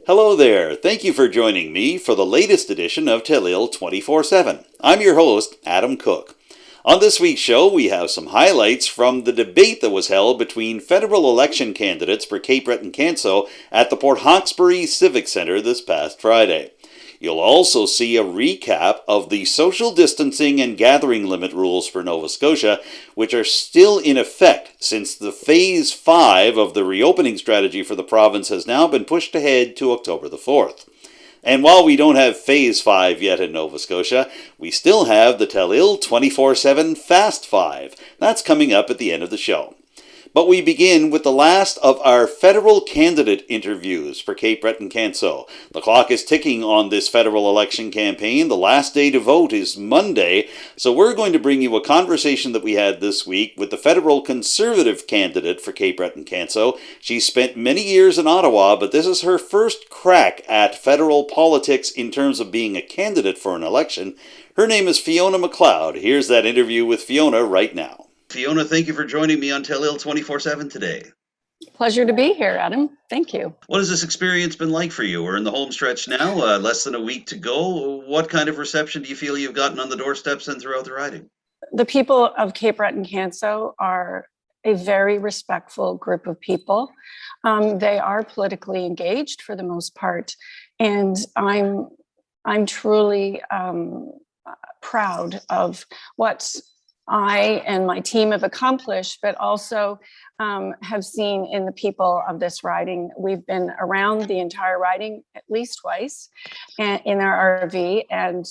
Hello there. Thank you for joining me for the latest edition of Telile 24/7. I'm your host, Adam Cook. On this week's show, we have some highlights from the debate that was held between federal election candidates for Cape Breton-Canso at the Port Hawkesbury Civic Centre this past Friday. You'll also see a recap of the social distancing and gathering limit rules for Nova Scotia, which are still in effect since the Phase 5 of the reopening strategy for the province has now been pushed ahead to October the 4th. And while we don't have Phase 5 yet in Nova Scotia, we still have the Telile 24/7 Fast 5. That's coming up at the end of the show. But we begin with the last of our federal candidate interviews for Cape Breton-Canso. The clock is ticking on this federal election campaign. The last day to vote is Monday, so we're going to bring you a conversation that we had this week with the federal Conservative candidate for Cape Breton-Canso. She spent many years in Ottawa, but this is her first crack at federal politics in terms of being a candidate for an election. Her name is Fiona MacLeod. Here's that interview with Fiona right now. Fiona, thank you for joining me on Telile 24/7 today. Pleasure to be here, Adam. Thank you. What has this experience been like for you? We're in the home stretch now, less than a week to go. What kind of reception do you feel you've gotten on the doorsteps and throughout the riding? The people of Cape Breton-Canso are a very respectful group of people. They are politically engaged for the most part, and I'm truly proud of what I and my team have accomplished, but also have seen in the people of this riding. We've been around the entire riding at least twice in our RV, and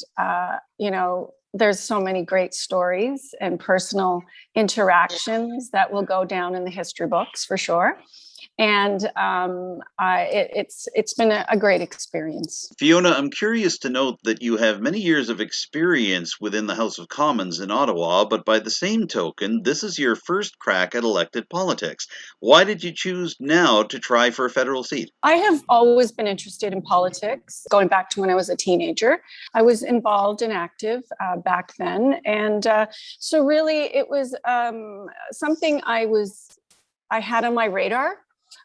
there's so many great stories and personal interactions that will go down in the history books for sure. And it's been a great experience. Fiona, I'm curious to note that you have many years of experience within the House of Commons in Ottawa, but by the same token, this is your first crack at elected politics. Why did you choose now to try for a federal seat? I have always been interested in politics, going back to when I was a teenager. I was involved and active back then. And so really it was something I had on my radar.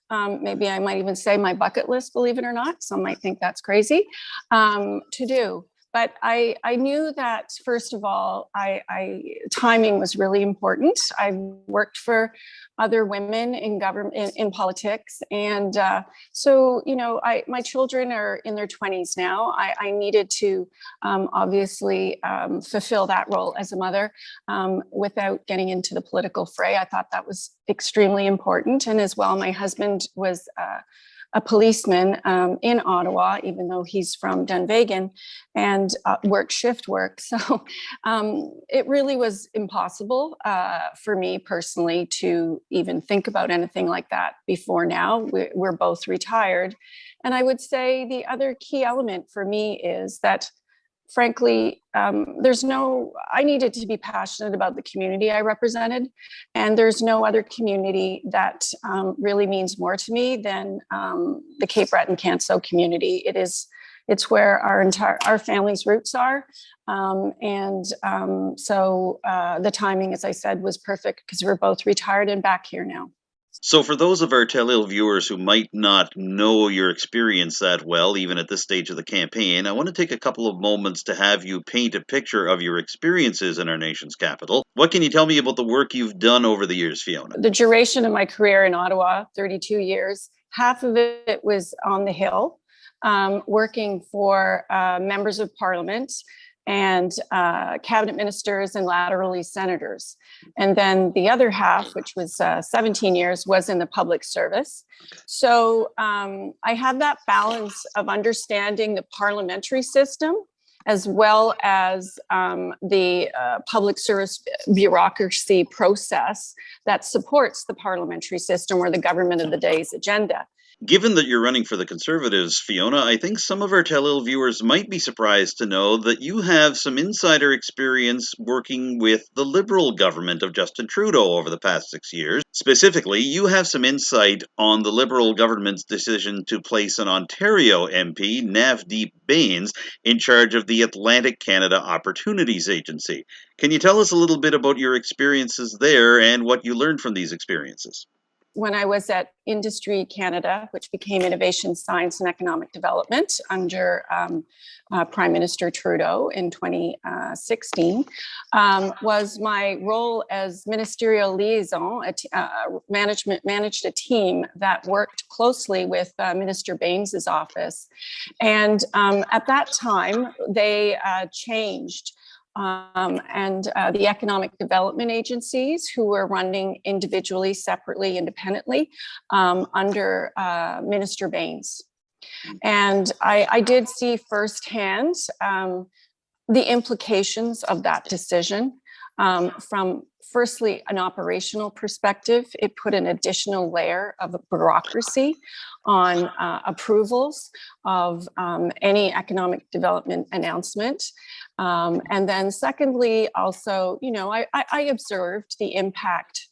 Maybe I might even say my bucket list, believe it or not. Some might think that's crazy to do. But I knew that, first of all, timing was really important. I worked for other women in government, in politics. And so, my children are in their 20s now. I needed to obviously fulfill that role as a mother without getting into the political fray. I thought that was extremely important. And as well, my husband was a policeman in Ottawa, even though he's from Dunvegan, and worked shift work. So it really was impossible for me personally to even think about anything like that before now. We're both retired. And I would say the other key element for me is that, frankly, I needed to be passionate about the community I represented. And there's no other community that really means more to me than the Cape Breton-Canso community. It's where our family's roots are. So the timing, as I said, was perfect because we're both retired and back here now. So for those of our Telile viewers who might not know your experience that well, even at this stage of the campaign, I want to take a couple of moments to have you paint a picture of your experiences in our nation's capital. What can you tell me about the work you've done over the years, Fiona? The duration of my career in Ottawa, 32 years, half of it was on the Hill, working for members of parliament and cabinet ministers and laterally senators. And then the other half, which was 17 years, was in the public service. So I had that balance of understanding the parliamentary system as well as the public service bureaucracy process that supports the parliamentary system or the government of the day's agenda. Given that you're running for the Conservatives, Fiona, I think some of our Telile viewers might be surprised to know that you have some insider experience working with the Liberal government of Justin Trudeau over the past 6 years. Specifically, you have some insight on the Liberal government's decision to place an Ontario MP, Navdeep Bains, in charge of the Atlantic Canada Opportunities Agency. Can you tell us a little bit about your experiences there and what you learned from these experiences? when I was at Industry Canada, which became Innovation, Science and Economic Development under Prime Minister Trudeau in 2016, was my role as ministerial liaison. Managed a team that worked closely with Minister Baines's office. And at that time, they changed the economic development agencies who were running individually, separately, independently under Minister Baines. And I did see firsthand the implications of that decision from firstly, an operational perspective. It put an additional layer of bureaucracy on approvals of any economic development announcement. And then secondly, also, I observed the impact,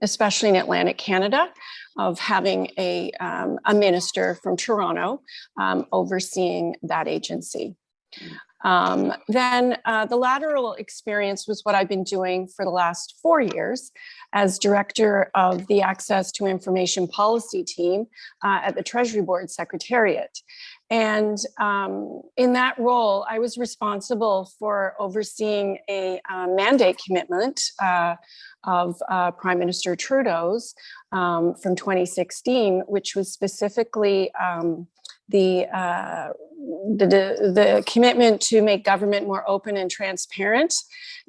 especially in Atlantic Canada, of having a minister from Toronto overseeing that agency. Then the lateral experience was what I've been doing for the last 4 years as director of the Access to Information Policy team at the Treasury Board Secretariat. And in that role, I was responsible for overseeing a mandate commitment of Prime Minister Trudeau's from 2016, which was specifically the commitment to make government more open and transparent.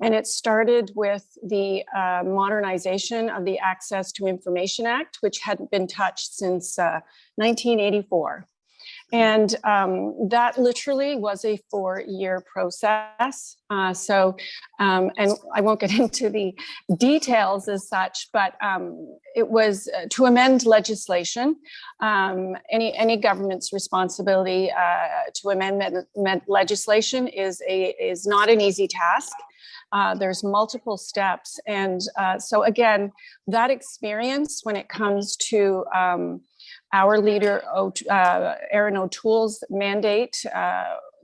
And it started with the modernization of the Access to Information Act, which hadn't been touched since 1984. And that literally was a 4-year process. And I won't get into the details as such, but it was to amend legislation. Any government's responsibility to amend legislation is not an easy task. There's multiple steps. And so again, that experience when it comes to our leader, Aaron O'Toole's mandate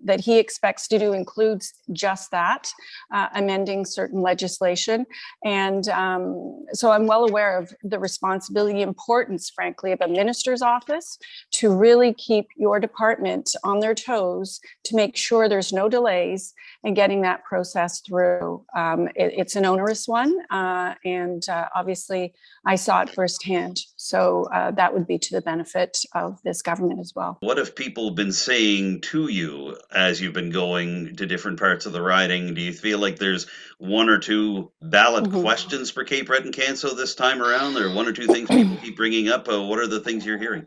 that he expects to do includes just that, amending certain legislation. And so I'm well aware of the responsibility, importance, frankly, of a minister's office to really keep your department on their toes to make sure there's no delays in getting that process through. It's an onerous one, and obviously I saw it firsthand. So that would be to the benefit of this government as well. What have people been saying to you as you've been going to different parts of the riding? Do you feel like there's one or two ballot questions for Cape Breton-Canso this time around? Or one or two things people keep bringing up? What are the things you're hearing?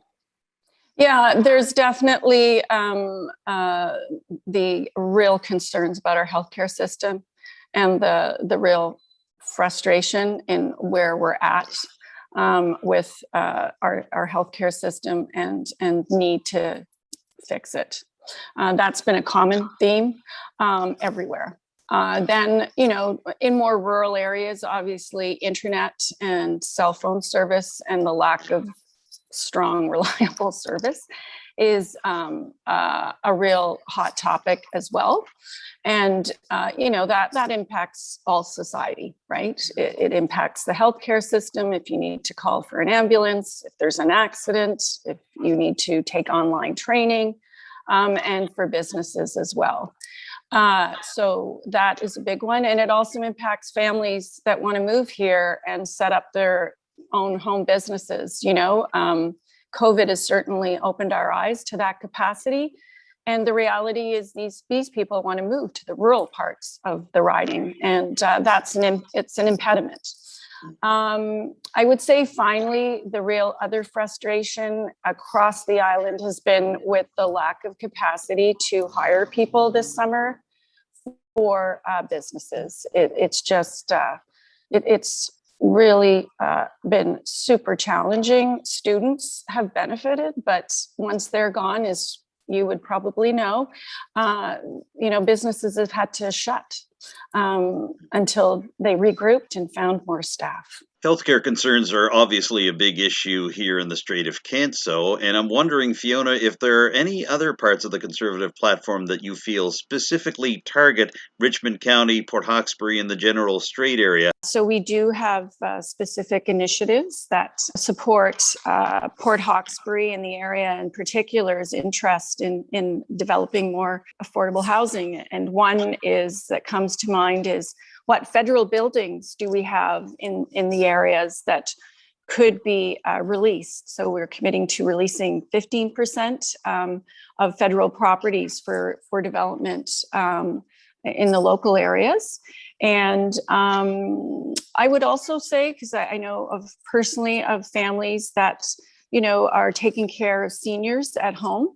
Yeah, there's definitely the real concerns about our healthcare system and the real frustration in where we're at with our healthcare system and need to fix it. That's been a common theme everywhere. Then, in more rural areas, obviously, internet and cell phone service and the lack of strong, reliable service is a real hot topic as well. And, that impacts all society, right? It impacts the healthcare system if you need to call for an ambulance, if there's an accident, if you need to take online training, and for businesses as well. So that is a big one. And it also impacts families that want to move here and set up their own home businesses. COVID has certainly opened our eyes to that capacity. And the reality is these people want to move to the rural parts of the riding, and it's an impediment. I would say finally, the real other frustration across the island has been with the lack of capacity to hire people this summer for businesses. It's just, it's really been super challenging. Students have benefited, but once they're gone, as you would probably know, businesses have had to shut until they regrouped and found more staff. Healthcare concerns are obviously a big issue here in the Strait of Canso, and I'm wondering, Fiona, if there are any other parts of the Conservative platform that you feel specifically target Richmond County, Port Hawkesbury, and the general Strait area. So we do have specific initiatives that support Port Hawkesbury and the area in particular's interest in developing more affordable housing. And one that comes to mind is, what federal buildings do we have in the areas that could be released? So we're committing to releasing 15% of federal properties for development in the local areas. And I would also say, because I know personally of families that, are taking care of seniors at home.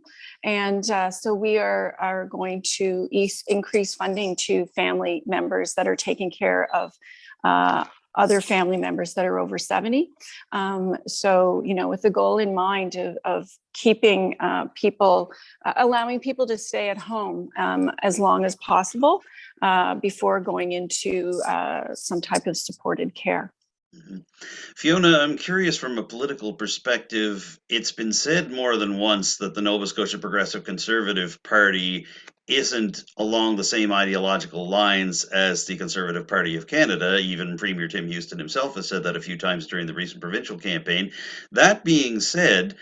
And so we are going to increase funding to family members that are taking care of other family members that are over 70. So, with the goal in mind of keeping people, allowing people to stay at home as long as possible before going into some type of supported care. Mm-hmm. Fiona, I'm curious from a political perspective. It's been said more than once that the Nova Scotia Progressive Conservative Party isn't along the same ideological lines as the Conservative Party of Canada. Even Premier Tim Houston himself has said that a few times during the recent provincial campaign. That being said,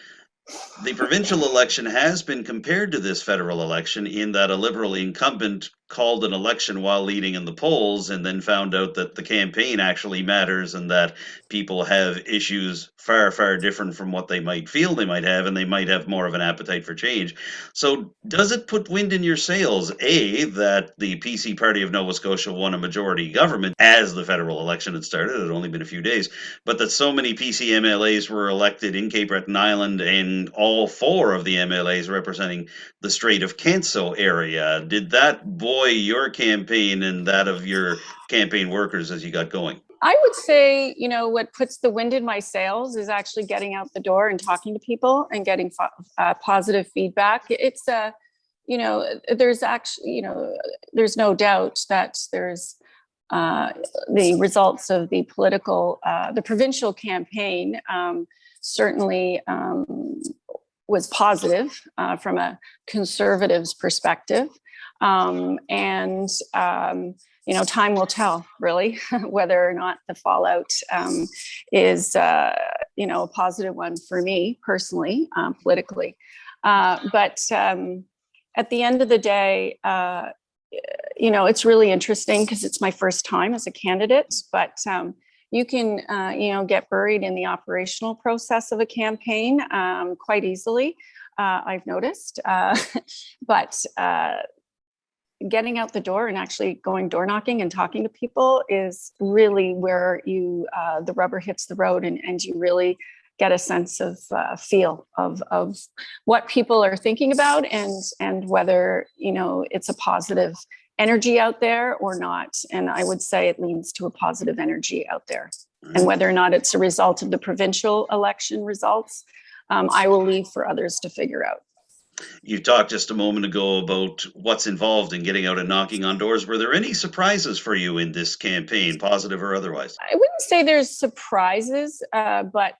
the provincial election has been compared to this federal election in that a Liberal incumbent called an election while leading in the polls and then found out that the campaign actually matters and that people have issues far, far different from what they might feel they might have, and they might have more of an appetite for change. So does it put wind in your sails, A, that the PC Party of Nova Scotia won a majority government as the federal election had started? It had only been a few days, but that so many PC MLAs were elected in Cape Breton Island, and all four of the MLAs representing the Strait of Canso area. Did that buoy your campaign and that of your campaign workers as you got going? I would say, what puts the wind in my sails is actually getting out the door and talking to people and getting positive feedback. It's there's actually, there's no doubt that there's the results of the provincial campaign certainly was positive from a conservative's perspective. And time will tell, really, whether or not the fallout is, a positive one for me personally, politically. But at the end of the day, it's really interesting because it's my first time as a candidate, but you can, get buried in the operational process of a campaign quite easily, I've noticed. But getting out the door and actually going door knocking and talking to people is really where the rubber hits the road, and you really get a sense of feel of what people are thinking about and whether it's a positive energy out there or not. And I would say it leans to a positive energy out there. And whether or not it's a result of the provincial election results, I will leave for others to figure out. You talked just a moment ago about what's involved in getting out and knocking on doors. Were there any surprises for you in this campaign, positive or otherwise? I wouldn't say there's surprises, but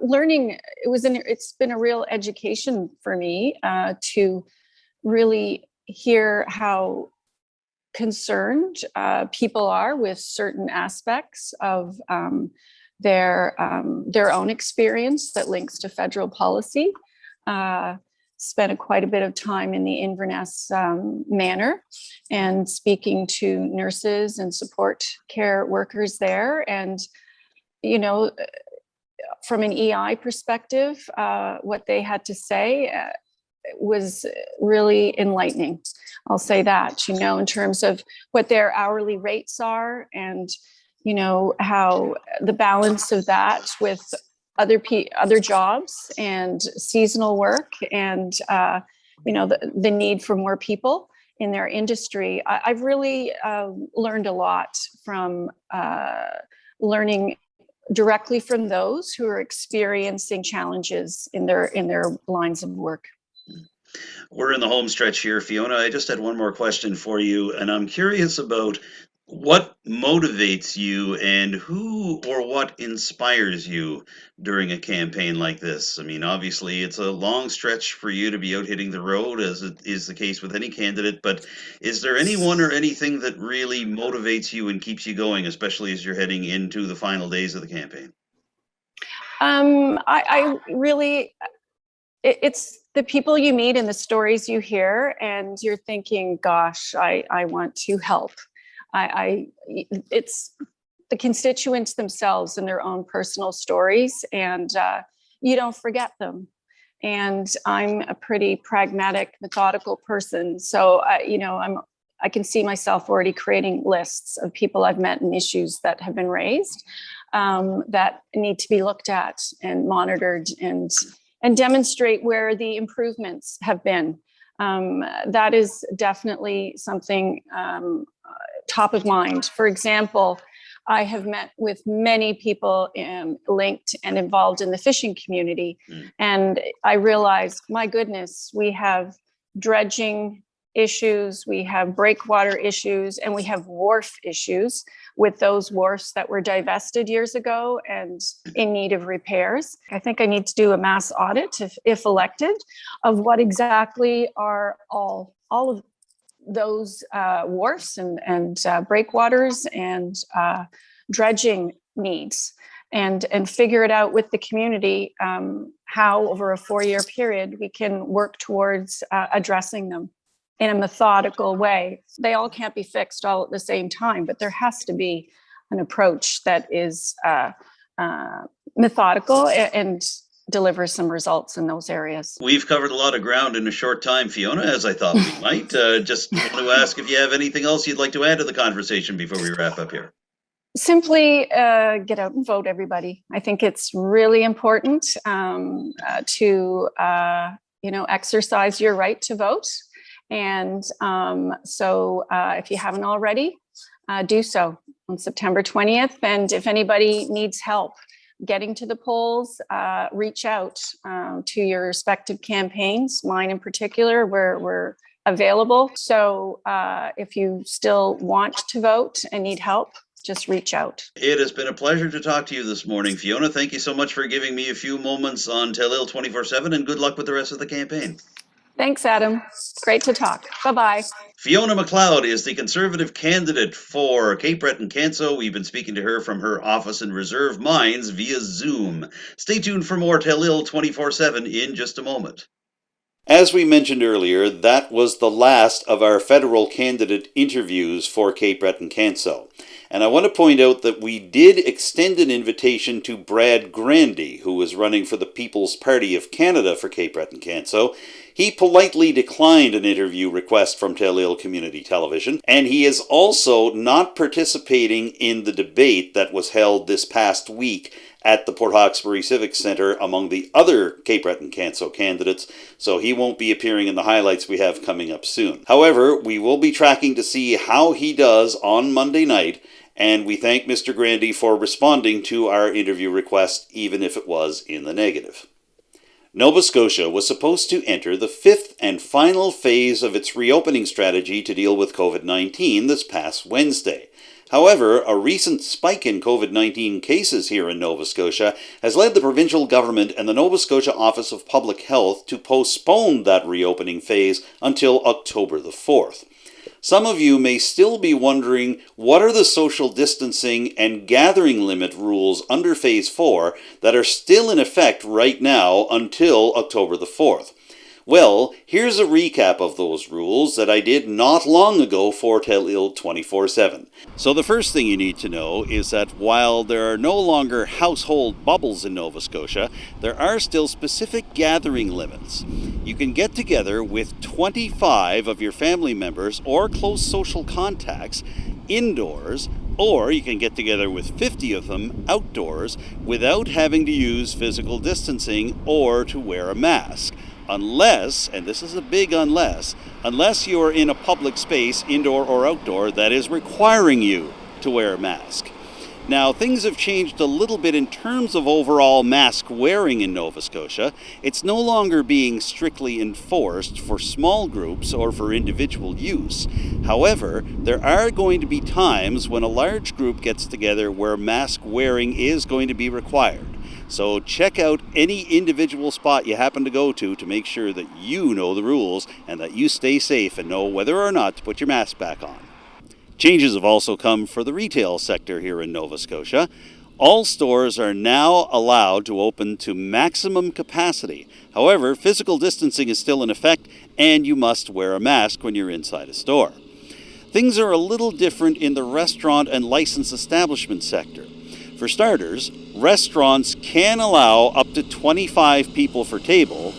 learning, it's been a real education for me to really hear how concerned people are with certain aspects of their own experience that links to federal policy. Spent quite a bit of time in the Inverness manor and speaking to nurses and support care workers there. And, from an EI perspective, what they had to say was really enlightening. I'll say that, in terms of what their hourly rates are and, how the balance of that with other jobs and seasonal work and the need for more people in their industry. I've really learned a lot from learning directly from those who are experiencing challenges in their lines of work. We're in the home stretch here, Fiona. I just had one more question for you, and I'm curious about What motivates you and who or what inspires you during a campaign like this? I mean, obviously, it's a long stretch for you to be out hitting the road, as it is the case with any candidate, but is there anyone or anything that really motivates you and keeps you going, especially as you're heading into the final days of the campaign? I really, it's the people you meet and the stories you hear, and you're thinking, gosh, I want to help. It's the constituents themselves and their own personal stories, and you don't forget them. And I'm a pretty pragmatic, methodical person, so I can see myself already creating lists of people I've met and issues that have been raised that need to be looked at and monitored and demonstrate where the improvements have been. That is definitely something top of mind. For example, I have met with many people linked and involved in the fishing community. And I realized, my goodness, we have dredging issues, we have breakwater issues, and we have wharf issues with those wharfs that were divested years ago and in need of repairs. I think I need to do a mass audit, if elected, of what exactly are all of those wharfs and breakwaters and dredging needs, and figure it out with the community, how over a 4-year period we can work towards addressing them in a methodical way. They all can't be fixed all at the same time, but there has to be an approach that is methodical and delivers some results in those areas. We've covered a lot of ground in a short time, Fiona, as I thought we might. Just want to ask if you have anything else you'd like to add to the conversation before we wrap up here. Simply get out and vote, everybody. I think it's really important to exercise your right to vote. And so if you haven't already, do so on September 20th. And if anybody needs help getting to the polls, reach out to your respective campaigns, mine in particular, where we're available. So if you still want to vote and need help, just reach out. It has been a pleasure to talk to you this morning, Fiona. Thank you so much for giving me a few moments on Telile 24/7, and good luck with the rest of the campaign. Thanks, Adam. Great to talk. Bye-bye. Fiona MacLeod is the Conservative candidate for Cape Breton-Canso. We've been speaking to her from her office in Reserve Mines via Zoom. Stay tuned for more Telile 24/7 in just a moment. As we mentioned earlier, that was the last of our federal candidate interviews for Cape Breton-Canso. And I want to point out that we did extend an invitation to Brad Grandy, who was running for the People's Party of Canada for Cape Breton-Canso. He politely declined an interview request from Telile Community Television, and he is also not participating in the debate that was held this past week at the Port Hawkesbury Civic Centre among the other Cape Breton-Canso candidates, so he won't be appearing in the highlights we have coming up soon. However, we will be tracking to see how he does on Monday night, and we thank Mr. Grandy for responding to our interview request, even if it was in the negative. Nova Scotia was supposed to enter the 5th and final phase of its reopening strategy to deal with COVID-19 this past Wednesday. However, a recent spike in COVID-19 cases here in Nova Scotia has led the provincial government and the Nova Scotia Office of Public Health to postpone that reopening phase until October the 4th. Some of you may still be wondering, what are the social distancing and gathering limit rules under Phase 4 that are still in effect right now until October the 4th? Well, here's a recap of those rules that I did not long ago for Telile 24/7. So the first thing you need to know is that while there are no longer household bubbles in Nova Scotia, there are still specific gathering limits. You can get together with 25 of your family members or close social contacts indoors, or you can get together with 50 of them outdoors without having to use physical distancing or to wear a mask. Unless, and this is a big unless you are in a public space, indoor or outdoor, that is requiring you to wear a mask. Now, things have changed a little bit in terms of overall mask wearing in Nova Scotia. It's no longer being strictly enforced for small groups or for individual use. However, there are going to be times when a large group gets together where mask wearing is going to be required. So check out any individual spot you happen to go to make sure that you know the rules and that you stay safe and know whether or not to put your mask back on. Changes have also come for the retail sector here in Nova Scotia. All stores are now allowed to open to maximum capacity. However, physical distancing is still in effect and you must wear a mask when you're inside a store. Things are a little different in the restaurant and licensed establishment sector. For starters, restaurants can allow up to 25 people per table.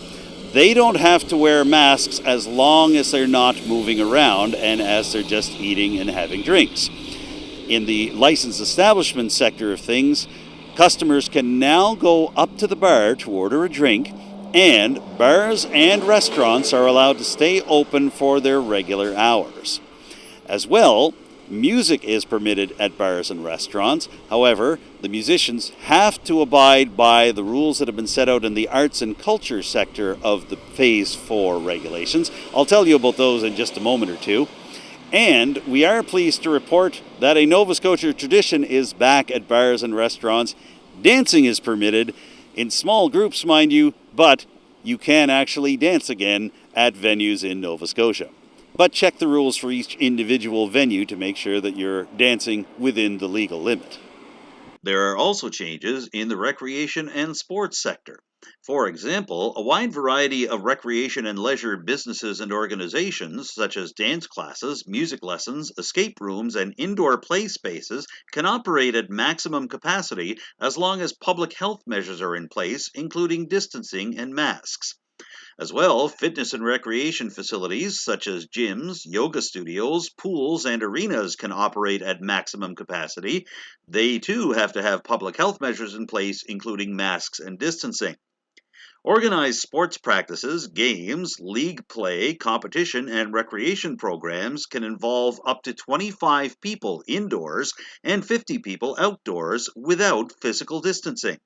They don't have to wear masks as long as they're not moving around and as they're just eating and having drinks. In the licensed establishment sector of things, customers can now go up to the bar to order a drink, and bars and restaurants are allowed to stay open for their regular hours. As well, music is permitted at bars and restaurants. However, the musicians have to abide by the rules that have been set out in the arts and culture sector of the Phase 4 regulations. I'll tell you about those in just a moment or two. And we are pleased to report that a Nova Scotia tradition is back at bars and restaurants. Dancing is permitted, in small groups, mind you, but you can actually dance again at venues in Nova Scotia. But check the rules for each individual venue to make sure that you're dancing within the legal limit. There are also changes in the recreation and sports sector. For example, a wide variety of recreation and leisure businesses and organizations, such as dance classes, music lessons, escape rooms, and indoor play spaces, can operate at maximum capacity as long as public health measures are in place, including distancing and masks. As well, fitness and recreation facilities such as gyms, yoga studios, pools, and arenas can operate at maximum capacity. They too have to have public health measures in place, including masks and distancing. Organized sports practices, games, league play, competition, and recreation programs can involve up to 25 people indoors and 50 people outdoors without physical distancing.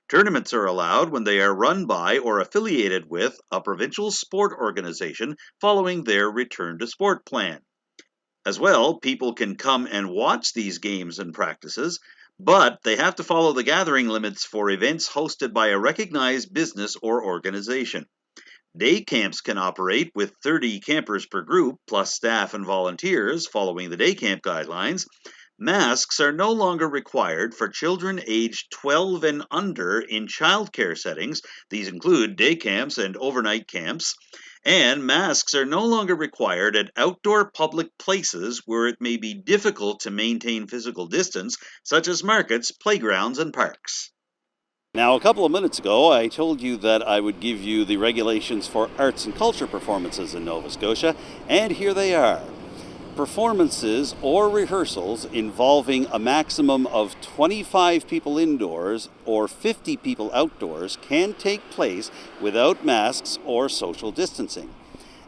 Tournaments are allowed when they are run by or affiliated with a provincial sport organization following their return to sport plan. As well, people can come and watch these games and practices, but they have to follow the gathering limits for events hosted by a recognized business or organization. Day camps can operate with 30 campers per group, plus staff and volunteers, following the day camp guidelines. Masks are no longer required for children aged 12 and under in childcare settings. These include day camps and overnight camps. And masks are no longer required at outdoor public places where it may be difficult to maintain physical distance, such as markets, playgrounds, and parks. Now, a couple of minutes ago, I told you that I would give you the regulations for arts and culture performances in Nova Scotia, and here they are. Performances or rehearsals involving a maximum of 25 people indoors or 50 people outdoors can take place without masks or social distancing.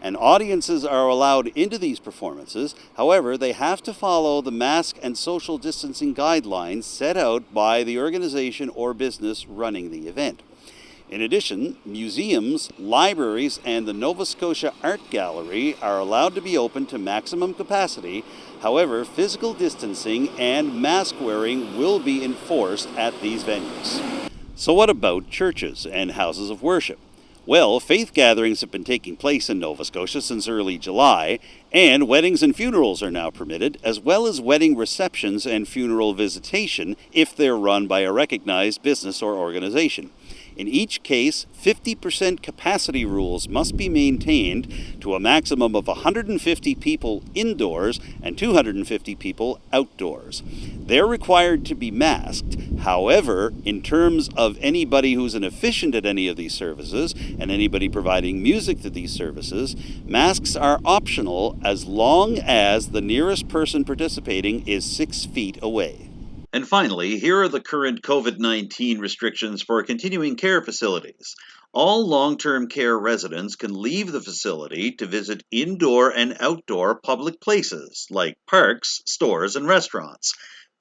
And audiences are allowed into these performances. However, they have to follow the mask and social distancing guidelines set out by the organization or business running the event. In addition, museums, libraries, and the Nova Scotia Art Gallery are allowed to be open to maximum capacity. However, physical distancing and mask wearing will be enforced at these venues. So what about churches and houses of worship? Well, faith gatherings have been taking place in Nova Scotia since early July, and weddings and funerals are now permitted, as well as wedding receptions and funeral visitation if they're run by a recognized business or organization. In each case, 50% capacity rules must be maintained to a maximum of 150 people indoors and 250 people outdoors. They're required to be masked. However, in terms of anybody who's an officiant at any of these services and anybody providing music to these services, masks are optional as long as the nearest person participating is 6 feet away. And finally, here are the current COVID-19 restrictions for continuing care facilities. All long-term care residents can leave the facility to visit indoor and outdoor public places like parks, stores, and restaurants.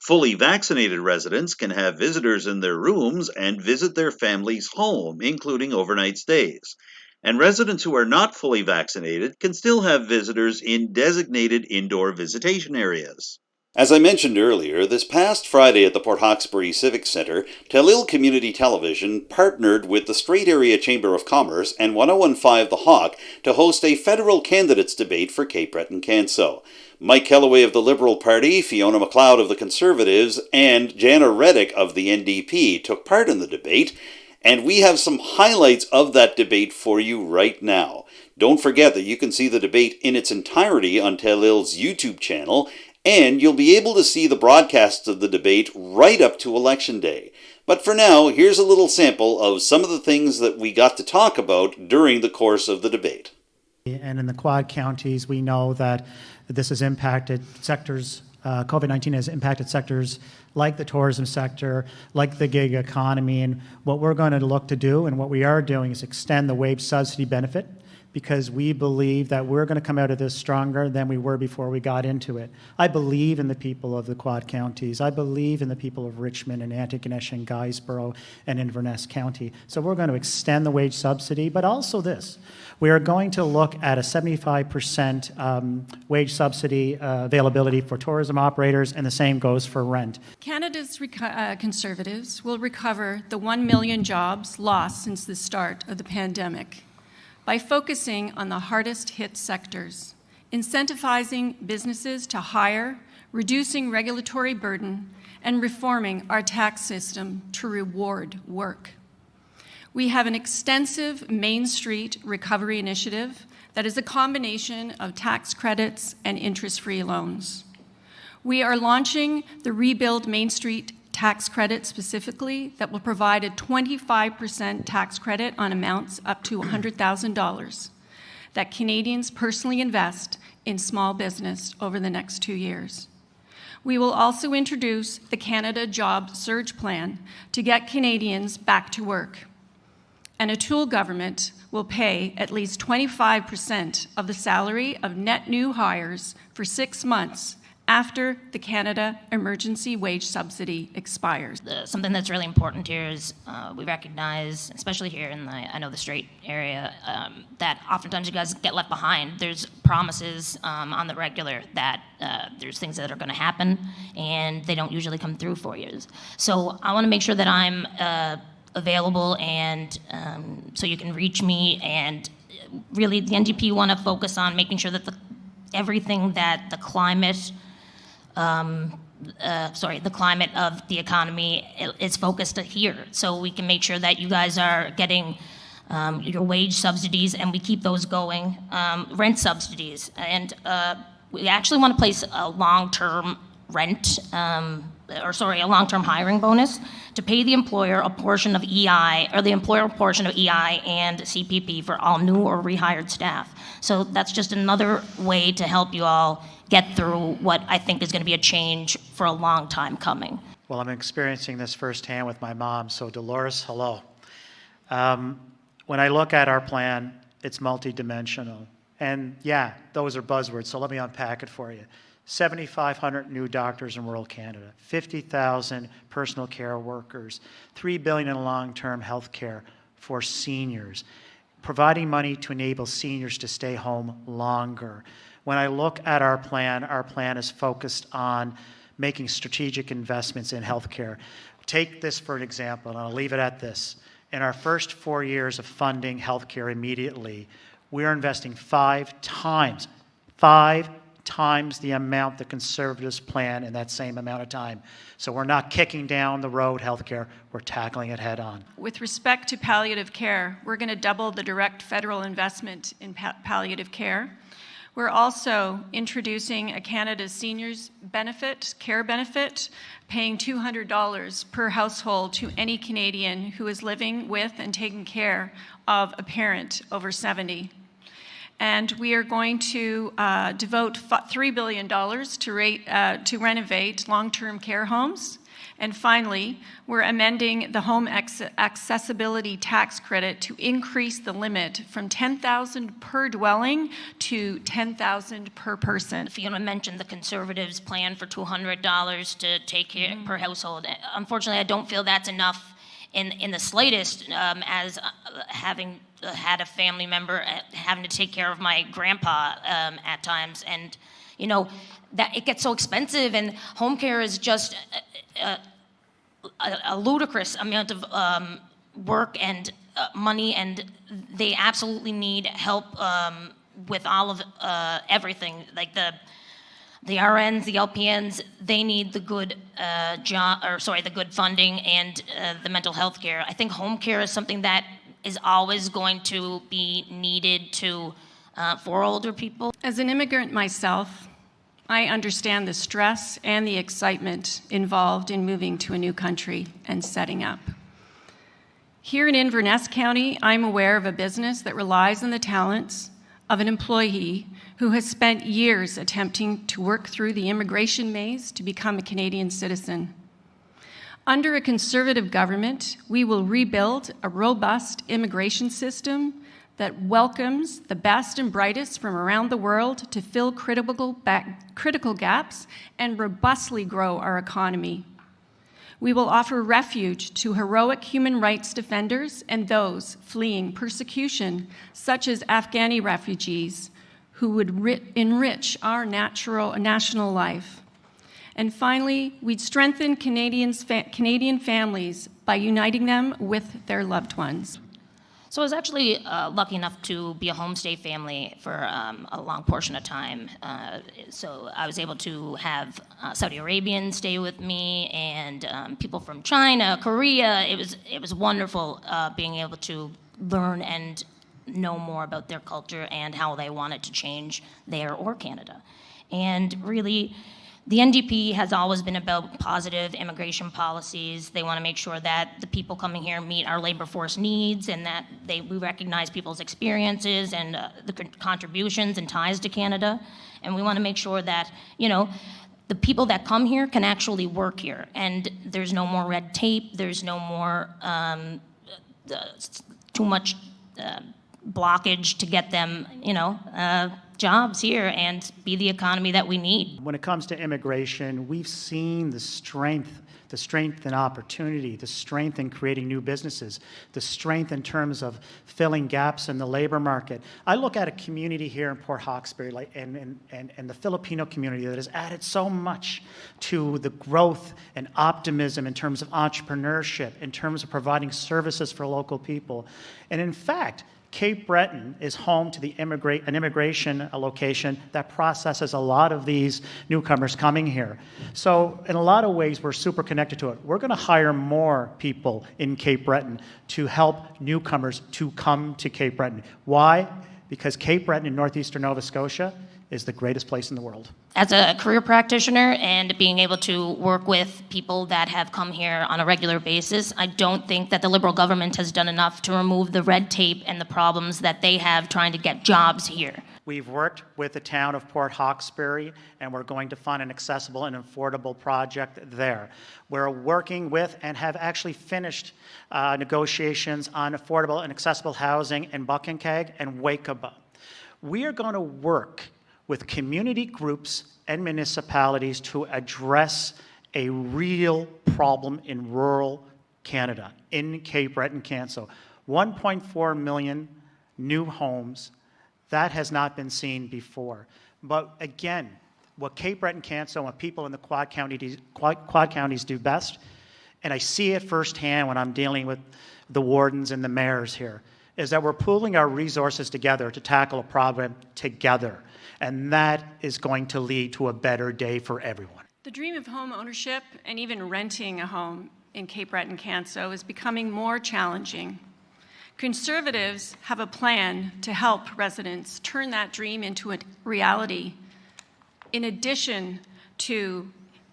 Fully vaccinated residents can have visitors in their rooms and visit their family's home, including overnight stays. And residents who are not fully vaccinated can still have visitors in designated indoor visitation areas. As I mentioned earlier, this past Friday at the Port Hawkesbury Civic Centre, Telile Community Television partnered with the Strait Area Chamber of Commerce and 1015 The Hawk to host a federal candidates debate for Cape Breton-Canso. Mike Kellaway of the Liberal Party, Fiona MacLeod of the Conservatives, and Jana Reddick of the NDP took part in the debate, and we have some highlights of that debate for you right now. Don't forget that you can see the debate in its entirety on Telile's YouTube channel, and you'll be able to see the broadcasts of the debate right up to Election Day. But for now, here's a little sample of some of the things that we got to talk about during the course of the debate. And in the Quad counties, we know that this has impacted sectors, COVID-19 has impacted sectors like the tourism sector, like the gig economy. And what we're going to look to do, and what we are doing, is extend the wage subsidy benefit, because we believe that we're going to come out of this stronger than we were before we got into it. I believe in the people of the Quad counties. I believe in the people of Richmond and Antigonish and Guysborough and Inverness County. So we're going to extend the wage subsidy, but also this. We are going to look at a 75% wage subsidy availability for tourism operators, and the same goes for rent. Canada's Conservatives will recover the 1 million jobs lost since the start of the pandemic by focusing on the hardest hit sectors, incentivizing businesses to hire, reducing regulatory burden, and reforming our tax system to reward work. We have an extensive Main Street recovery initiative that is a combination of tax credits and interest-free loans. We are launching the Rebuild Main Street tax credit specifically that will provide a 25% tax credit on amounts up to $100,000 that Canadians personally invest in small business over the next 2 years. We will also introduce the Canada Job Surge Plan to get Canadians back to work. And a tool government will pay at least 25% of the salary of net new hires for 6 months after the Canada Emergency Wage Subsidy expires. Something that's really important here is we recognize, especially here in the Strait area, that oftentimes you guys get left behind. There's promises on the regular that there's things that are going to happen, and they don't usually come through for you. So I want to make sure that I'm available, and so you can reach me. And really, the NDP want to focus on making sure that everything that the climate of the economy is focused here, so we can make sure that you guys are getting your wage subsidies, and we keep those going, rent subsidies, and we actually want to place a long-term a long-term hiring bonus to pay the employer a portion of EI, or the employer a portion of EI and CPP for all new or rehired staff. So that's just another way to help you all get through what I think is going to be a change for a long time coming. Well, I'm experiencing this firsthand with my mom, so Dolores, hello. When I look at our plan, it's multidimensional. And yeah, those are buzzwords, so let me unpack it for you. 7,500 new doctors in rural Canada, 50,000 personal care workers, $3 billion in long-term health care for seniors, providing money to enable seniors to stay home longer. When I look at our plan is focused on making strategic investments in healthcare. Take this for an example, and I'll leave it at this. In our first 4 years of funding healthcare immediately, we are investing 5 times the amount the Conservatives plan in that same amount of time. So we're not kicking down the road healthcare, we're tackling it head on. With respect to palliative care, we're going to double the direct federal investment in palliative care. We're also introducing a Canada Seniors benefit, care benefit, paying $200 per household to any Canadian who is living with and taking care of a parent over 70. And we are going to devote $3 billion to renovate long-term care homes And finally, we're amending the home accessibility tax credit to increase the limit from $10,000 per dwelling to $10,000 per person. Fiona mentioned the Conservatives' plan for $200 to take care per household. Unfortunately, I don't feel that's enough in the slightest, as having had a family member having to take care of my grandpa at times, and you know that it gets so expensive, and home care is just a ludicrous amount of work and money, and they absolutely need help with all of everything, like the RNs, the LPNs. They need the good the good funding and the mental health care. I think home care is something that is always going to be needed for older people. As an immigrant myself, I understand the stress and the excitement involved in moving to a new country and setting up. Here in Inverness County, I'm aware of a business that relies on the talents of an employee who has spent years attempting to work through the immigration maze to become a Canadian citizen. Under a Conservative government, we will rebuild a robust immigration system that welcomes the best and brightest from around the world to fill critical gaps and robustly grow our economy. We will offer refuge to heroic human rights defenders and those fleeing persecution, such as Afghani refugees, who would enrich our national life. And finally, we'd strengthen Canadian families by uniting them with their loved ones. So I was actually lucky enough to be a homestay family for a long portion of time. So I was able to have Saudi Arabians stay with me, and people from China, Korea. It was wonderful being able to learn and know more about their culture and how they want it to change there or Canada. And really, the NDP has always been about positive immigration policies. They want to make sure that the people coming here meet our labor force needs, and that we recognize people's experiences and the contributions and ties to Canada. And we want to make sure that, you know, the people that come here can actually work here, and there's no more red tape, there's no more too much blockage to get them, jobs here and be the economy that we need. When it comes to immigration, we've seen the strength and opportunity, the strength in creating new businesses, the strength in terms of filling gaps in the labor market. I look at a community here in Port Hawkesbury and the Filipino community that has added so much to the growth and optimism in terms of entrepreneurship, in terms of providing services for local people. And in fact, Cape Breton is home to an immigration location that processes a lot of these newcomers coming here. So in a lot of ways, we're super connected to it. We're going to hire more people in Cape Breton to help newcomers to come to Cape Breton. Why? Because Cape Breton in northeastern Nova Scotia is the greatest place in the world. As a career practitioner and being able to work with people that have come here on a regular basis, I don't think that the Liberal government has done enough to remove the red tape and the problems that they have trying to get jobs here. We've worked with the town of Port Hawkesbury, and we're going to fund an accessible and affordable project there. We're working with and have actually finished negotiations on affordable and accessible housing in Buckenkeg and Wakaba. We are going to work with community groups and municipalities to address a real problem in rural Canada, in Cape Breton-Canso. 1.4 million new homes, that has not been seen before. But again, what Cape Breton-Canso and what people in the Quad counties do best, and I see it firsthand when I'm dealing with the wardens and the mayors here, is that we're pooling our resources together to tackle a problem together. And that is going to lead to a better day for everyone. The dream of home ownership and even renting a home in Cape Breton-Canso is becoming more challenging. Conservatives have a plan to help residents turn that dream into a reality. In addition to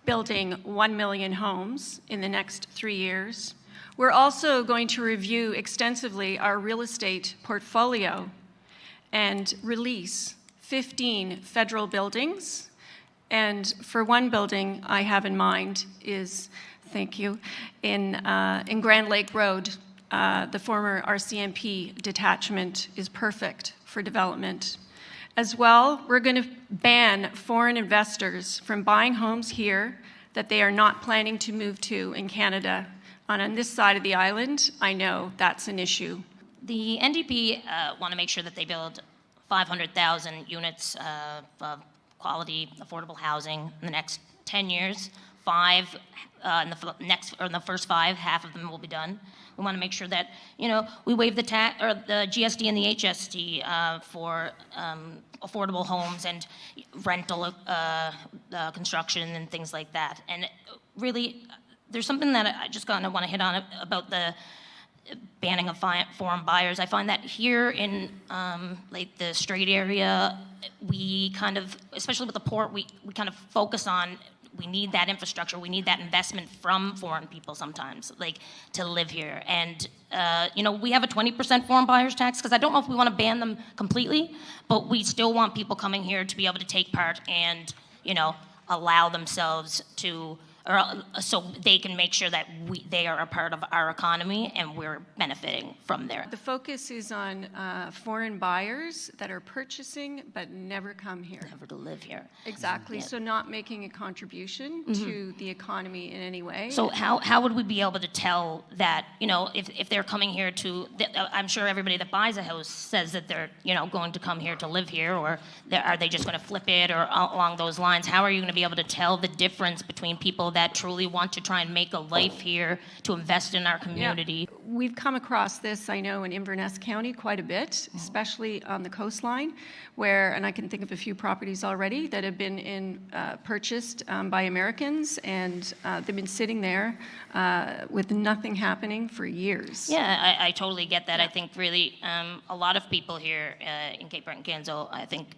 building 1 million homes in the next 3 years, we're also going to review extensively our real estate portfolio and release 15 federal buildings. And for one building I have in mind is Thank you. In Grand Lake Road, the former RCMP detachment is perfect for development. As well, we're going to ban foreign investors from buying homes here that they are not planning to move to in Canada. And on this side of the island, I know that's an issue. The NDP want to make sure that they build 500,000 units of quality, affordable housing in the next 10 years. In the first 5, half of them will be done. We want to make sure that we waive the the GST and the HST for affordable homes and rental construction and things like that. And really, there's something that I just want to hit on about the banning of foreign buyers. I find that here in like the Strait area, we kind of, especially with the port, we kind of focus on, we need that infrastructure, we need that investment from foreign people sometimes, like to live here. And we have a 20% foreign buyers tax, because I don't know if we want to ban them completely, but we still want people coming here to be able to take part and allow themselves to, or so they can make sure that they are a part of our economy and we're benefiting from there. The focus is on foreign buyers that are purchasing but never come here. Never to live here. Exactly. Yeah. So not making a contribution to the economy in any way. So how would we be able to tell that, if they're coming here I'm sure everybody that buys a house says that they're, going to come here to live here, or are they just going to flip it, or along those lines? How are you going to be able to tell the difference between people that truly want to try and make a life here, to invest in our community? Yeah. We've come across this, I know, in Inverness County quite a bit, especially on the coastline, where, and I can think of a few properties already that have been purchased by Americans, and they've been sitting there with nothing happening for years. Yeah, I totally get that. I think really a lot of people here in Cape Breton-Canso, I think,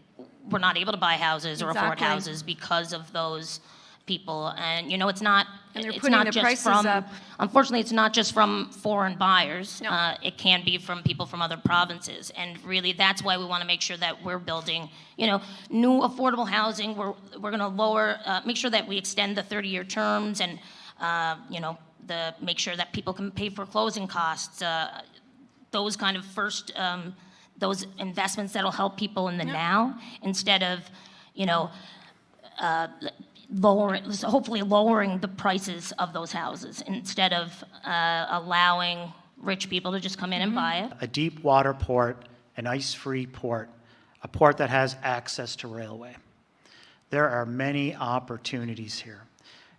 were not able to buy houses or afford houses because of those people. And it's not, and they're it's putting not the just prices from, up. Unfortunately, it's not just from foreign buyers. No. It can be from people from other provinces. And really, that's why we want to make sure that we're building, new affordable housing. We're going to lower, make sure that we extend the 30-year terms, and, make sure that people can pay for closing costs, those kind of first, those investments that'll help people in the now, instead of, hopefully lowering the prices of those houses, instead of allowing rich people to just come in and buy it. A deep water port, an ice-free port, a port that has access to railway. There are many opportunities here.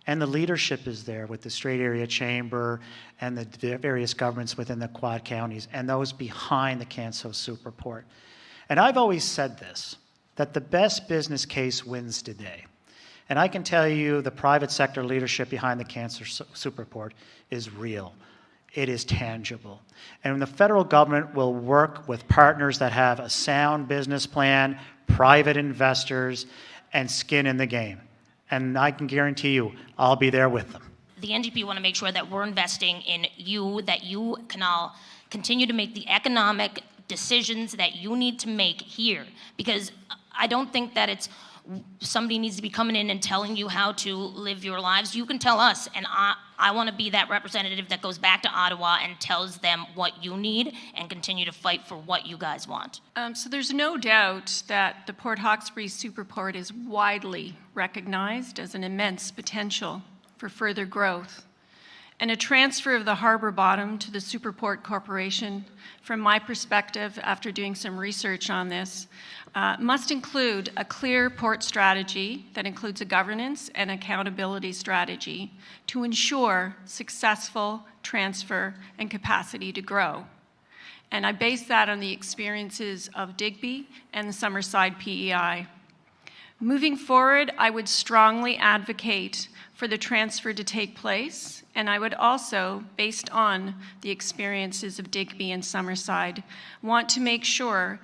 And the leadership is there with the Strait Area Chamber and the various governments within the Quad Counties and those behind the Canso Superport. And I've always said this, that the best business case wins today. And I can tell you the private sector leadership behind the Canso Superport is real. It is tangible. And the federal government will work with partners that have a sound business plan, private investors, and skin in the game. And I can guarantee you, I'll be there with them. The NDP want to make sure that we're investing in you, that you can all continue to make the economic decisions that you need to make here. Because I don't think that it's somebody needs to be coming in and telling you how to live your lives. You can tell us, and I want to be that representative that goes back to Ottawa and tells them what you need and continue to fight for what you guys want. So there's no doubt that the Port Hawkesbury Superport is widely recognized as an immense potential for further growth. And a transfer of the harbour bottom to the Superport Corporation, from my perspective, after doing some research on this, must include a clear port strategy that includes a governance and accountability strategy to ensure successful transfer and capacity to grow. And I base that on the experiences of Digby and the Summerside PEI. Moving forward, I would strongly advocate for the transfer to take place, and I would also, based on the experiences of Digby and Summerside, want to make sure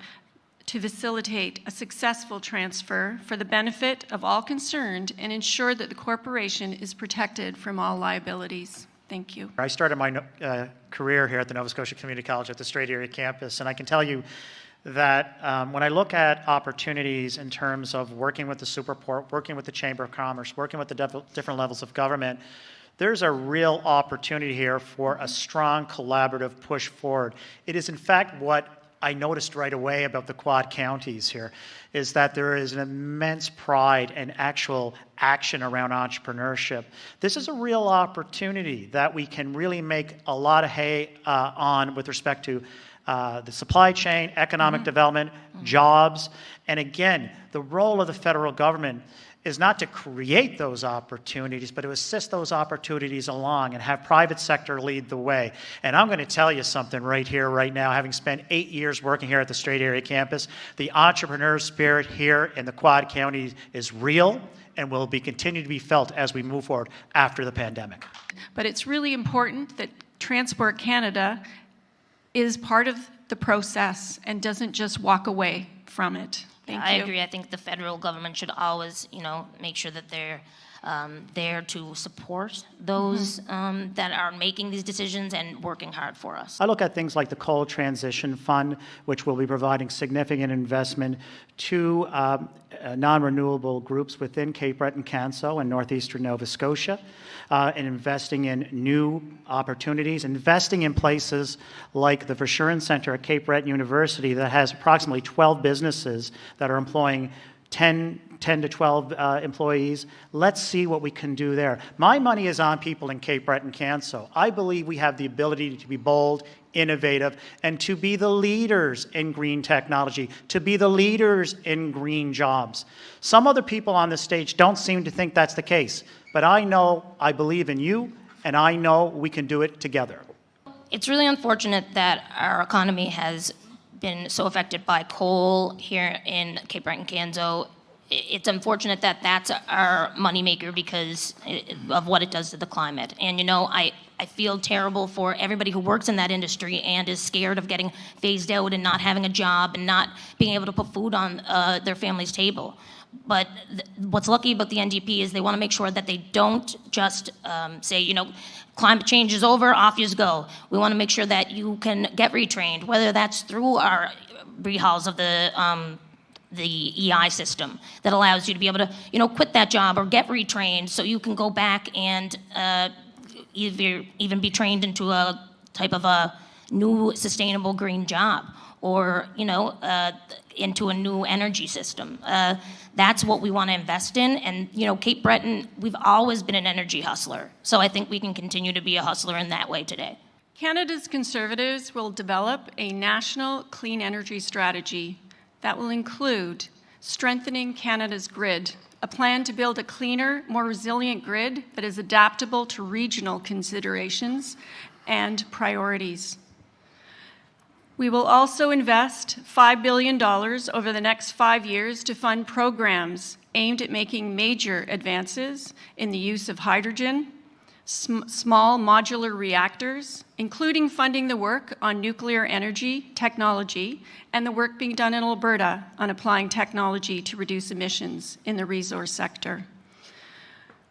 to facilitate a successful transfer for the benefit of all concerned and ensure that the corporation is protected from all liabilities. Thank you. I started my career here at the Nova Scotia Community College at the Strait Area campus, and I can tell you that when I look at opportunities in terms of working with the Superport, working with the Chamber of Commerce, working with the different levels of government, there's a real opportunity here for a strong collaborative push forward. It is in fact what I noticed right away about the Quad Counties here, is that there is an immense pride and actual action around entrepreneurship. This is a real opportunity that we can really make a lot of hay on with respect to the supply chain, economic development, jobs. And again, the role of the federal government is not to create those opportunities, but to assist those opportunities along and have private sector lead the way. And I'm going to tell you something right here, right now, having spent 8 years working here at the Strait Area campus, the entrepreneur spirit here in the Quad Counties is real and will be continue to be felt as we move forward after the pandemic. But it's really important that Transport Canada is part of the process and doesn't just walk away from it. I agree. I think the federal government should always, make sure that they're there to support those that are making these decisions and working hard for us. I look at things like the Coal Transition Fund, which will be providing significant investment to non-renewable groups within Cape Breton-Canso and northeastern Nova Scotia, and investing in new opportunities, investing in places like the Verschuren Centre at Cape Breton University that has approximately 12 businesses that are employing 10 to 12 employees. Let's see what we can do there. My money is on people in Cape Breton-Canso. I believe we have the ability to be bold, innovative, and to be the leaders in green technology, to be the leaders in green jobs. Some other people on the stage don't seem to think that's the case, but I know I believe in you, and I know we can do it together. It's really unfortunate that our economy has been so affected by coal here in Cape Breton-Canso. It's unfortunate that that's our moneymaker because of what it does to the climate. And I feel terrible for everybody who works in that industry and is scared of getting phased out and not having a job and not being able to put food on their family's table. But what's lucky about the NDP is they want to make sure that they don't just say, climate change is over, off you go. We want to make sure that you can get retrained, whether that's through our rehauls of the EI system that allows you to be able to, quit that job or get retrained so you can go back and even be trained into a type of a new sustainable green job or, into a new energy system. That's what we want to invest in. And, Cape Breton, we've always been an energy hustler. So I think we can continue to be a hustler in that way today. Canada's Conservatives will develop a national clean energy strategy that will include strengthening Canada's grid, a plan to build a cleaner, more resilient grid that is adaptable to regional considerations and priorities. We will also invest $5 billion over the next 5 years to fund programs aimed at making major advances in the use of hydrogen, small modular reactors, including funding the work on nuclear energy technology and the work being done in Alberta on applying technology to reduce emissions in the resource sector.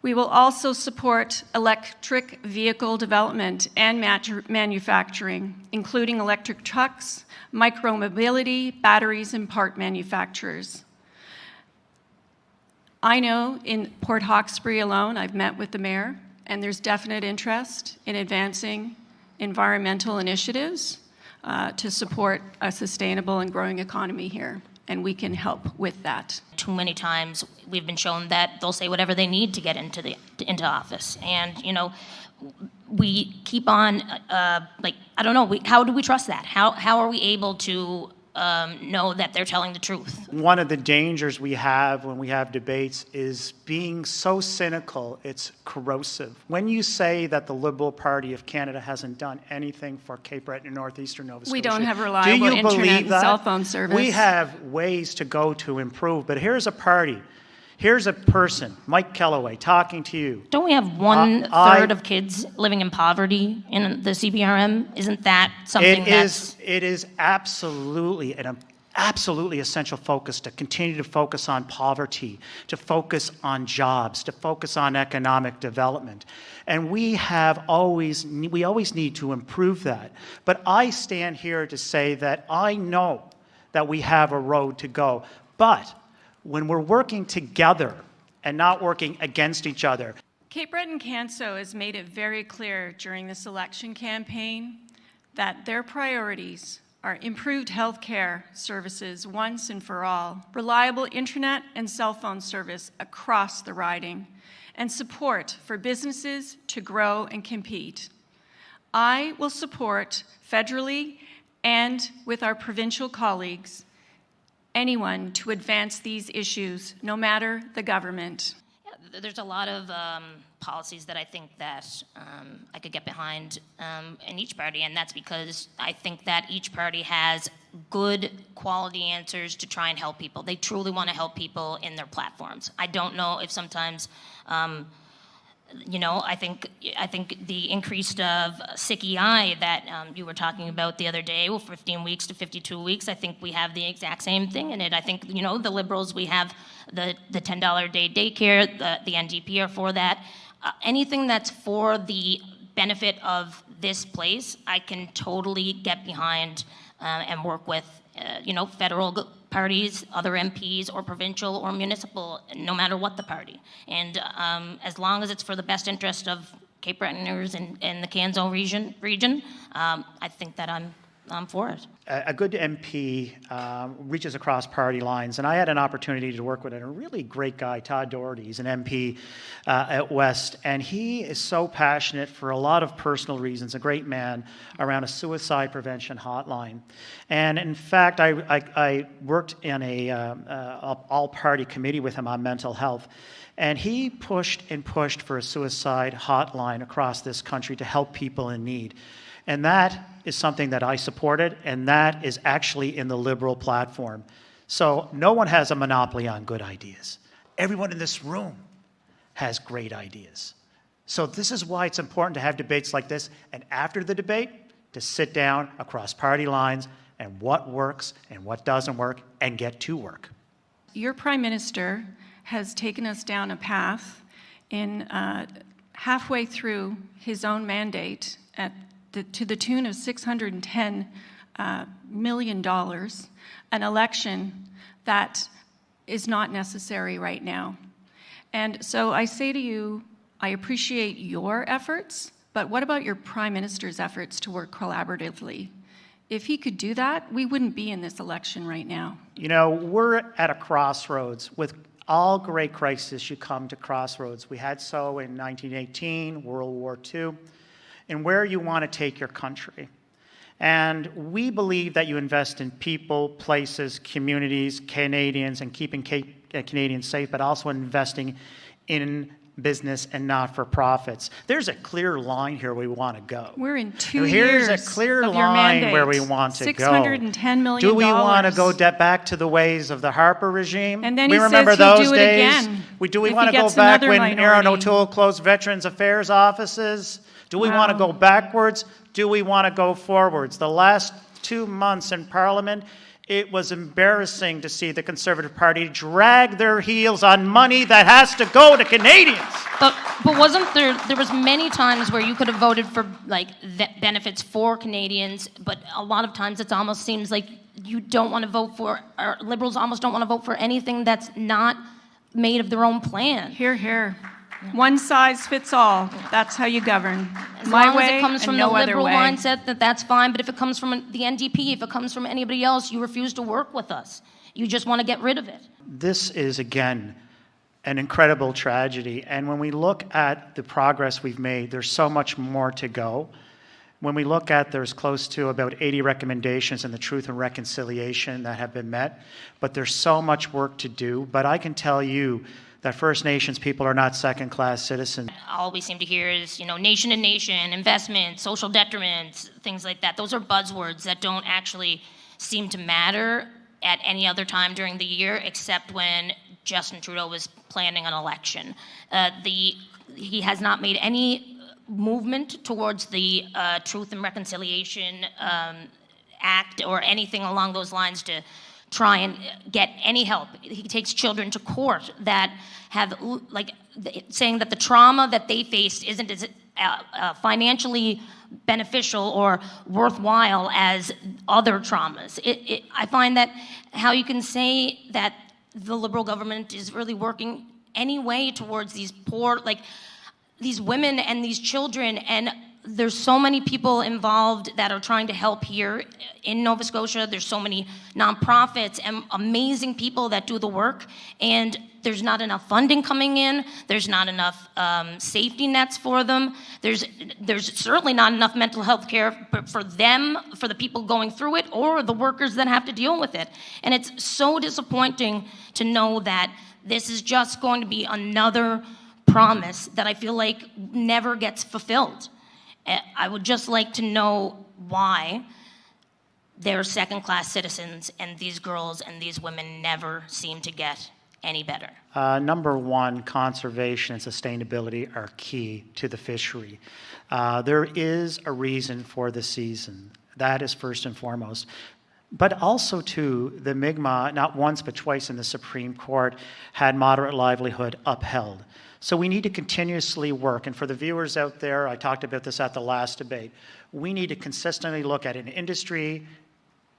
We will also support electric vehicle development and manufacturing, including electric trucks, micromobility, batteries, and part manufacturers. I know in Port Hawkesbury alone, I've met with the mayor, and there's definite interest in advancing environmental initiatives to support a sustainable and growing economy here, and we can help with that. Too many times we've been shown that they'll say whatever they need to get into office, and we keep on I don't know. How do we trust that? How are we able to know that they're telling the truth? One of the dangers we have when we have debates is being so cynical, it's corrosive. When you say that the Liberal Party of Canada hasn't done anything for Cape Breton and northeastern Nova Scotia, we don't have reliable internet and cell phone service. We have ways to go to improve, but here's a party. Here's a person, Mike Kellaway, talking to you. Don't we have one-third of kids living in poverty in the CBRM? Isn't that something It is absolutely an absolutely essential focus to continue to focus on poverty, to focus on jobs, to focus on economic development. And we always need to improve that. But I stand here to say that I know that we have a road to go. But when we're working together and not working against each other, Cape Breton-Canso has made it very clear during this election campaign that their priorities are improved health care services once and for all, reliable internet and cell phone service across the riding, and support for businesses to grow and compete. I will support federally and with our provincial colleagues anyone to advance these issues, no matter the government. There's a lot of policies that I think that I could get behind in each party, and that's because I think that each party has good quality answers to try and help people. They truly want to help people in their platforms. I don't know if sometimes I think the increase of sick EI that you were talking about the other day, 15 weeks to 52 weeks, I think we have the exact same thing in it. I think, the Liberals, we have the $10 a day daycare, the NDP are for that. Anything that's for the benefit of this place, I can totally get behind and work with, federal parties, other MPs, or provincial or municipal, no matter what the party. And as long as it's for the best interest of Cape Bretoners and the Canso region, I think that I'm for it. A good MP reaches across party lines, and I had an opportunity to work with a really great guy, Todd Doherty. He's an MP at West, and he is so passionate for a lot of personal reasons, a great man, around a suicide prevention hotline. And in fact, I worked in a all-party committee with him on mental health, and he pushed and pushed for a suicide hotline across this country to help people in need. And that is something that I supported, and that is actually in the Liberal platform. So no one has a monopoly on good ideas. Everyone in this room has great ideas. So this is why it's important to have debates like this, and after the debate, to sit down across party lines and what works and what doesn't work and get to work. Your Prime Minister has taken us down a path in halfway through his own mandate to the tune of $610 million, an election that is not necessary right now. And so I say to you, I appreciate your efforts, but what about your Prime Minister's efforts to work collaboratively? If he could do that, we wouldn't be in this election right now. We're at a crossroads. With all great crises, you come to crossroads. We had so in 1918, World War II. And where you want to take your country. And we believe that you invest in people, places, communities, Canadians, and keeping Canadians safe, but also investing in business and not-for-profits. There's a clear line here we want to go. We're in 2 years Here's a clear of your line mandate. where we want to go. $610 million. Do we want to go back to the ways of the Harper regime? And then we he remember says he'll those do it days. again Do we if want he to go gets back another when Aaron minority. O'Toole closed Veterans Affairs offices? Do we want to go backwards? Do we want to go forwards? The last 2 months in Parliament, it was embarrassing to see the Conservative Party drag their heels on money that has to go to Canadians. But wasn't there was many times where you could have voted for benefits for Canadians, but a lot of times it almost seems like you don't want to vote for, or Liberals almost don't want to vote for anything that's not made of their own plan. Hear, hear. One size fits all. That's how you govern. As My long way as it comes from and no the other Liberal way. mindset, that's fine. But if it comes from the NDP, if it comes from anybody else, you refuse to work with us. You just want to get rid of it. This is, again, an incredible tragedy. And when we look at the progress we've made, there's so much more to go. When we look at, there's close to about 80 recommendations in the Truth and Reconciliation that have been met. But there's so much work to do. But I can tell you that First Nations people are not second-class citizens. All we seem to hear is, nation to nation, investment, social detriment, things like that. Those are buzzwords that don't actually seem to matter at any other time during the year, except when Justin Trudeau was planning an election. He has not made any movement towards the Truth and Reconciliation Act or anything along those lines to try and get any help. He takes children to court that have, saying that the trauma that they faced isn't as financially beneficial or worthwhile as other traumas. I find that how you can say that the Liberal government is really working any way towards these poor, these women and these children, and there's so many people involved that are trying to help here in Nova Scotia. There's so many nonprofits and amazing people that do the work, and there's not enough funding coming in. There's not enough safety nets for them. There's certainly not enough mental health care for them, for the people going through it, or the workers that have to deal with it. And it's so disappointing to know that this is just going to be another promise that I feel like never gets fulfilled. I would just like to know why they're second-class citizens and these girls and these women never seem to get any better. Number one, conservation and sustainability are key to the fishery. There is a reason for the season. That is first and foremost. But also, too, the Mi'kmaq, not once but twice in the Supreme Court, had moderate livelihood upheld. So we need to continuously work. And for the viewers out there, I talked about this at the last debate, we need to consistently look at an industry,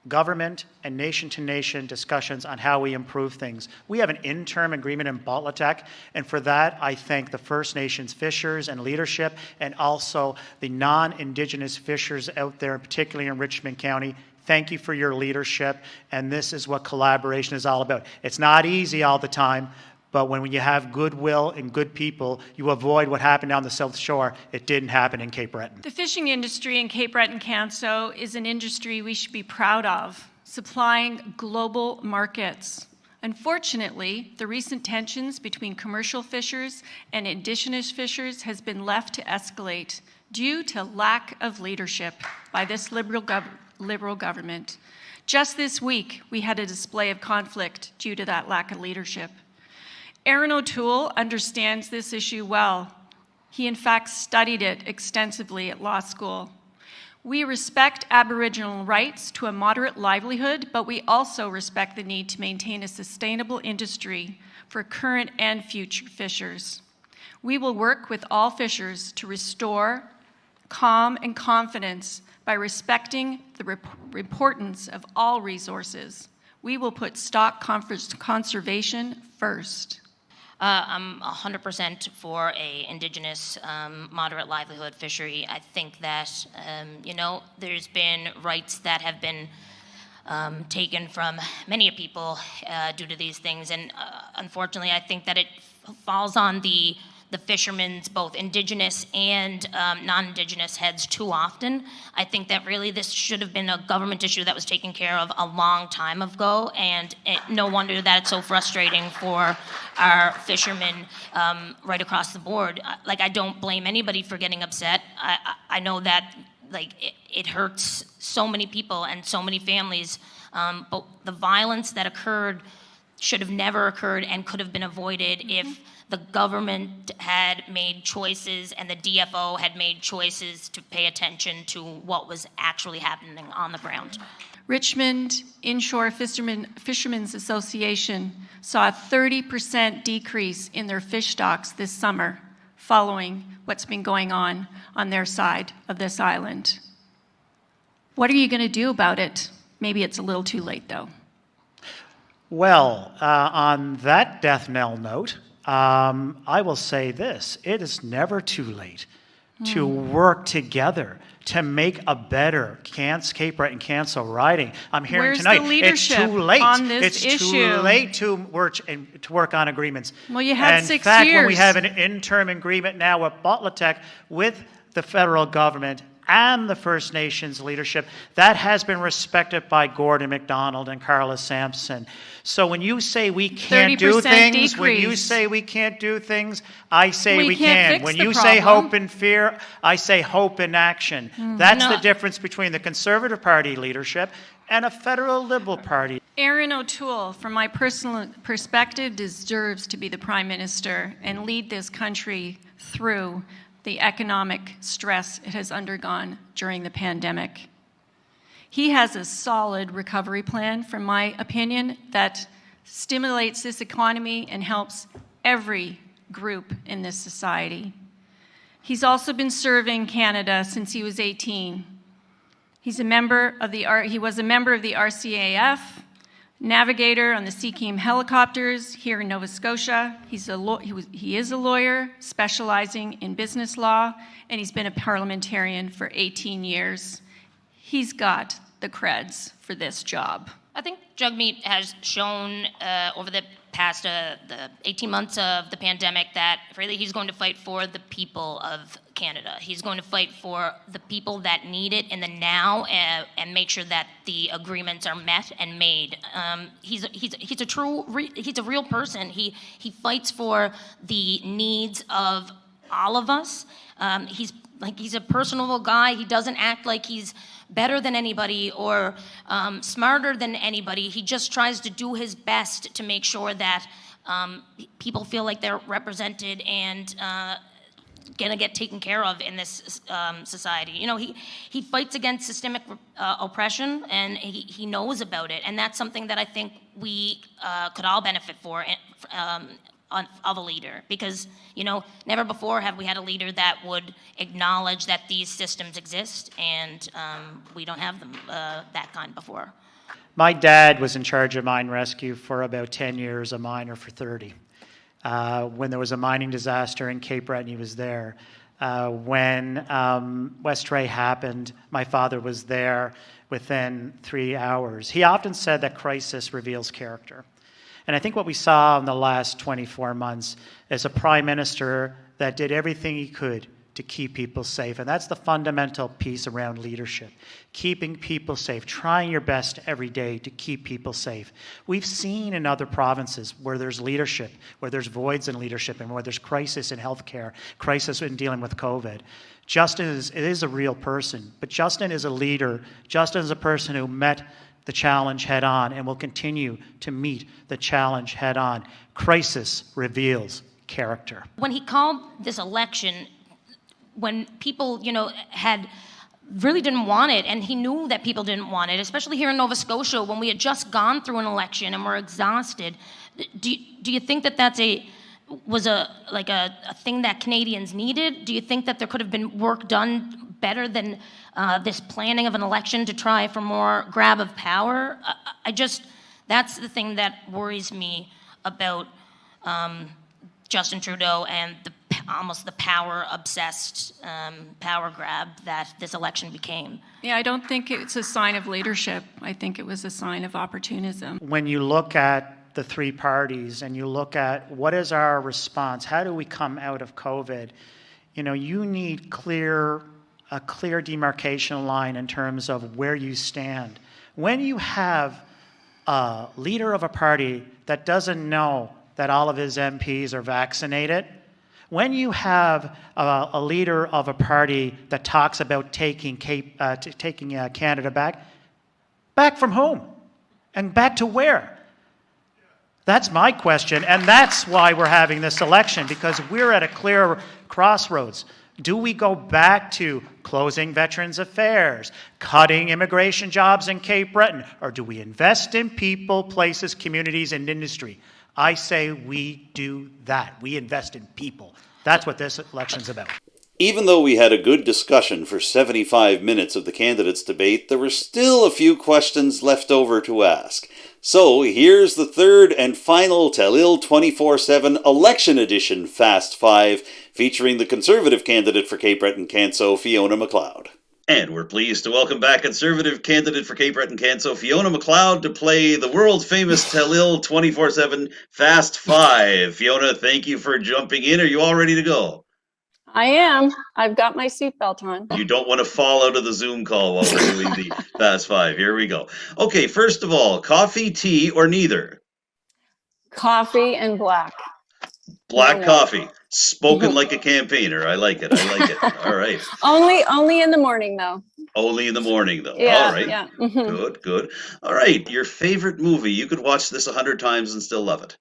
government, and nation-to-nation discussions on how we improve things. We have an interim agreement in Boudreau, and for that, I thank the First Nations fishers and leadership, and also the non-Indigenous fishers out there, particularly in Richmond County. Thank you for your leadership, and this is what collaboration is all about. It's not easy all the time, but when you have goodwill and good people, you avoid what happened on the South Shore. It didn't happen in Cape Breton. The fishing industry in Cape Breton-Canso is an industry we should be proud of, supplying global markets. Unfortunately, the recent tensions between commercial fishers and Indigenous fishers has been left to escalate due to lack of leadership by this Liberal government. Just this week, we had a display of conflict due to that lack of leadership. Aaron O'Toole understands this issue well. He, in fact, studied it extensively at law school. We respect Aboriginal rights to a moderate livelihood, but we also respect the need to maintain a sustainable industry for current and future fishers. We will work with all fishers to restore calm and confidence by respecting the importance of all resources. We will put stock conservation first. I'm 100% for a Indigenous moderate livelihood fishery. I think that, there's been rights that have been taken from many people due to these things, and unfortunately, I think that it falls on the fishermen's, both Indigenous and non-Indigenous heads too often. I think that really this should have been a government issue that was taken care of a long time ago, and no wonder that it's so frustrating for our fishermen right across the board. I don't blame anybody for getting upset. I know that it hurts so many people and so many families, but the violence that occurred should have never occurred and could have been avoided if the government had made choices and the DFO had made choices to pay attention to what was actually happening on the ground. Richmond Inshore Fishermen's Association saw a 30% decrease in their fish stocks this summer following what's been going on their side of this island. What are you going to do about it? Maybe it's a little too late, though. Well, on that death knell note, I will say this. It is never too late to work together to make a better Cape Breton-Canso riding. I'm hearing Where's tonight the leadership it's too late. on this it's issue? too late to work on agreements. Well, you had in 6 fact, years. when we have an interim agreement now with Boudreau with the federal government and the First Nations leadership, that has been respected by Gordon MacDonald and Carla Sampson. So when you say we can't do things, decrease. when you say we can't do things, I say we can't can. fix When the you say problem. hope and fear, I say hope and action. That's No. the difference between the Conservative Party leadership and a federal Liberal Party. Aaron O'Toole, from my personal perspective, deserves to be the Prime Minister and lead this country through the economic stress it has undergone during the pandemic. He has a solid recovery plan, from my opinion, that stimulates this economy and helps every group in this society. He's also been serving Canada since he was 18. He was a member of the RCAF, navigator on the Seakeem helicopters here in Nova Scotia. He is a lawyer specializing in business law, and he's been a parliamentarian for 18 years. He's got the creds for this job. I think Jagmeet has shown over the past the 18 months of the pandemic that really he's going to fight for the people of Canada. He's going to fight for the people that need it in the now and make sure that the agreements are met and made. He's a real person. He fights for the needs of all of us. He's a personable guy. He doesn't act like he's better than anybody or smarter than anybody. He just tries to do his best to make sure that people feel like they're represented and gonna get taken care of in this society. You know, he fights against systemic oppression, and he knows about it, and that's something that I think we could all benefit of a leader, because, you know, never before have we had a leader that would acknowledge that these systems exist, and we don't have them that kind before. My dad was in charge of mine rescue for about 10 years, a miner for 30. When there was a mining disaster in Cape Breton, he was there. When West Ray happened, my father was there within 3 hours. He often said that crisis reveals character. And I think what we saw in the last 24 months is a prime minister that did everything he could to keep people safe. And that's the fundamental piece around leadership. Keeping people safe, trying your best every day to keep people safe. We've seen in other provinces where there's leadership, where there's voids in leadership, and where there's crisis in healthcare, crisis in dealing with COVID. Justin is a real person, but Justin is a leader. Justin is a person who met the challenge head on and will continue to meet the challenge head on. Crisis reveals character. When he called this election, when people, you know, really didn't want it, and he knew that people didn't want it, especially here in Nova Scotia when we had just gone through an election and we're exhausted. Do you think that was a thing that Canadians needed? Do you think that there could have been work done better than this planning of an election to try for more grab of power? That's the thing that worries me about Justin Trudeau and almost the power-obsessed power grab that this election became. Yeah, I don't think it's a sign of leadership. I think it was a sign of opportunism. When you look at the three parties and you look at what is our response, how do we come out of COVID, you know, you need a clear demarcation line in terms of where you stand. When you have a leader of a party that doesn't know that all of his MPs are vaccinated, when you have a leader of a party that talks about taking Canada back from whom? And back to where? That's my question, and that's why we're having this election, because we're at a clear crossroads. Do we go back to closing Veterans Affairs, cutting immigration jobs in Cape Breton, or do we invest in people, places, communities, and industry? I say we do that. We invest in people. That's what this election's about. Even though we had a good discussion for 75 minutes of the candidates' debate, there were still a few questions left over to ask. So here's the third and final Telile 24/7 election edition Fast 5, featuring the Conservative candidate for Cape Breton-Canso, Fiona MacLeod. And we're pleased to welcome back Conservative candidate for Cape Breton-Canso, Fiona MacLeod, to play the world-famous Telile 24/7 Fast 5. Fiona, thank you for jumping in. Are you all ready to go? I am. I've got my seatbelt on. You don't want to fall out of the Zoom call while we're doing the Fast 5. Here we go. Okay, first of all, coffee, tea, or neither? Coffee and black. Black coffee. Spoken like a campaigner. I like it. All right. Only in the morning, though. Only in the morning, though. Yeah, all right. Yeah. Good. All right. Your favorite movie. You could watch this 100 times and still love it.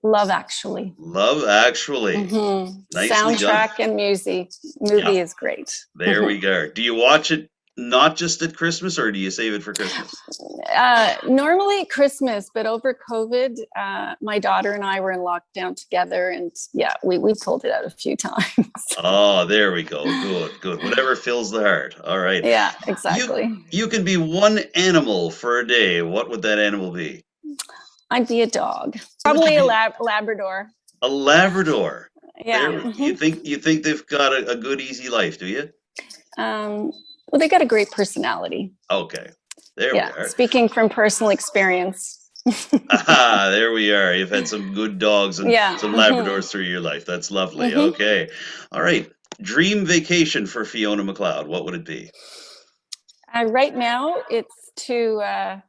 Love Actually. Love Actually. Mm-hmm. Nicely Soundtrack done. and movie is great. There we go. Do you watch it not just at Christmas, or do you save it for Christmas? Normally Christmas, but over COVID, my daughter and I were in lockdown together, and yeah, we pulled it out a few times. Oh, there we go. Good. Whatever fills the heart. All right. Yeah, You exactly. you can be one animal for a day. What would that animal be? I'd be a dog, Would you probably a be Labrador. a Labrador? Yeah. There, you think they've got a good easy life, do you? Well, they got a great personality. Okay. There we Yeah, are. speaking from personal experience. Aha, there we are. You've had some good dogs and Yeah. some Labradors through your life. That's lovely. Okay. All right. Dream vacation for Fiona MacLeod. What would it be? Right now, it's to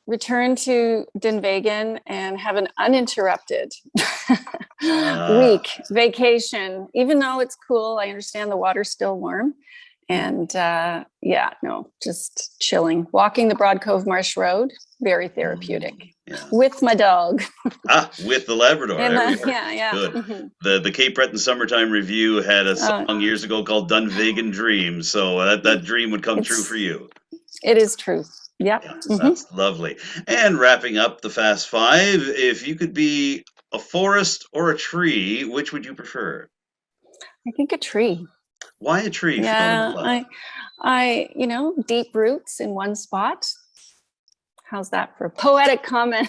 return to Dunvegan and have an uninterrupted week vacation. Even though it's cool, I understand the water's still warm. And just chilling. Walking the Broad Cove Marsh Road, very therapeutic. Yeah. With my dog. With the Labrador. And, there we are. yeah. Good. Mm-hmm. The Cape Breton Summertime Review had a song years ago called Dunvegan Dreams. So that dream would come true for you. It is true. Yep. Yeah, that's lovely. And wrapping up the Fast Five, if you could be a forest or a tree, which would you prefer? I think a tree. Why a tree? Yeah, I deep roots in one spot. How's that for a poetic comment?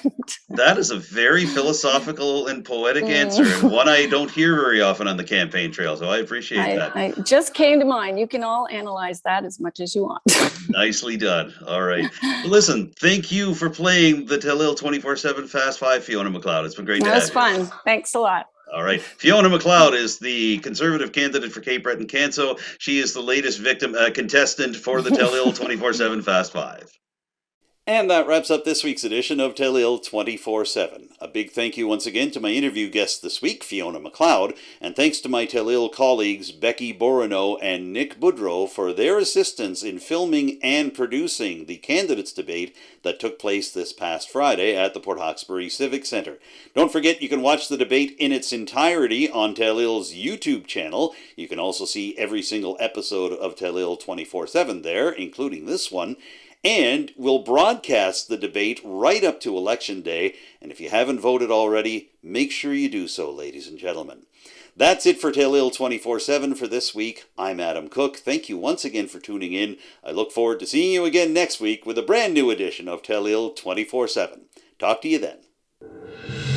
That is a very philosophical and poetic answer, and one I don't hear very often on the campaign trail, so I appreciate that. I just came to mind. You can all analyze that as much as you want. Nicely done. All right. Well, listen, thank you for playing the Telile 24/7 Fast Five, Fiona MacLeod. It's been great to have you. That was fun. Thanks a lot. All right. Fiona MacLeod is the Conservative candidate for Cape Breton-Canso. She is the latest contestant for the Telile 24/7 Fast Five. And that wraps up this week's edition of Telile 24/7. A big thank you once again to my interview guest this week, Fiona MacLeod, and thanks to my Telile colleagues Becky, Bourinot, and Nick Boudreau for their assistance in filming and producing the candidates debate that took place this past Friday at the Port Hawkesbury Civic Centre. Don't forget you can watch the debate in its entirety on Telile's YouTube channel. You can also see every single episode of Telile 24/7 there, including this one. And we'll broadcast the debate right up to Election Day. And if you haven't voted already, make sure you do so, ladies and gentlemen. That's it for Telile 24/7 for this week. I'm Adam Cook. Thank you once again for tuning in. I look forward to seeing you again next week with a brand new edition of Telile 24/7. Talk to you then.